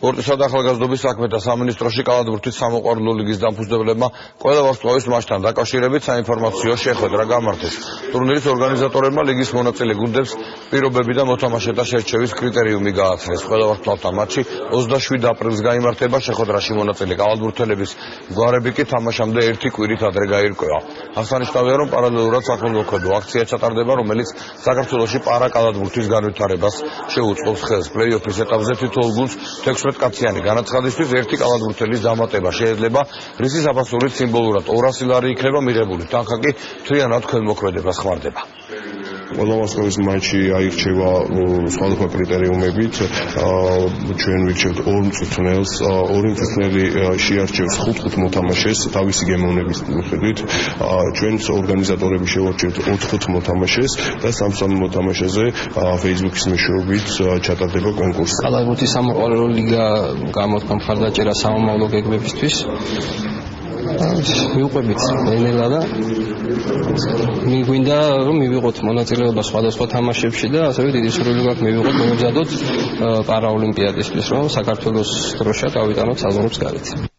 სპორტისა და ახალგაზრდობის საქმეთა სამინისტროში კალათბურთის სამოყვარულო ლიგის დამფუძნებლებმა ყველა ვარსკვლავის მატჩთან დაკავშირებით საინფორმაციო შეხვედრა გამართეს. ტურნირის ორგანიზატორებმა ლიგის მონაწილე გუნდებს პირობები და მოთამაშეთა შერჩევის კრიტერიუმი გააცნეს. ყველა ვარსკვლავთან მატჩი 27 აპრილს გაიმართება. შეხვედრაში მონაწილე კალათბურთელების გვარები კი თამაშამდე ერთი კვირით ადრე გაირკვევა. აღსანიშნავია, რომ პარალელურად სახელმოქმედო აქცია ჩატარდება, რომელიც საქართველოში პარაკალათბურთის განვითარებას შეუწყობს ხელს. პლეი-ოფის ეტაპზე თითოეულ გუნდს 16 კაციანი განაცხადისთვის ერთი კალათბურთელის დამატება შეიძლება, რისის აფასურით სიმბოლურად 200 ლარი იქნება მიღებული, თანხა კი მთლიანად ხელმოქმედებას ხმარდება. ყველა ვარსკვლავის მატჩი აირჩევა სხვადასხვა კრიტერიუმებით. ჩვენ ვირჩევთ ორ მწვრთნელს, ორი მწვრთნელი შეარჩევს 5 მოთამაშეს თავისი გემოვნების მიხედვით. ჩვენს ორგანიზატორები შევარჩევთ 4 მოთამაშეს და 3 მოთამაშეზე Facebook-ის მეშვეობით ჩატარდება კონკურსი. კალათბურთის სამოყვარულო ლიგა გამოთქვა მხარდაჭერა სამომავლო გეგმებისთვის. მივყვებით ნელა და მიგვინდა რომ მივიღოთ მონაწილეობა სხვადასხვა თამაშებში და ასევე დიდი სურვილი გვაქვს მივიღოთ მომზადოთ პარაოლიმპიადისთვის, რომ საქართველოს დროშა გავიტანოთ საზღვრებს გარეთ.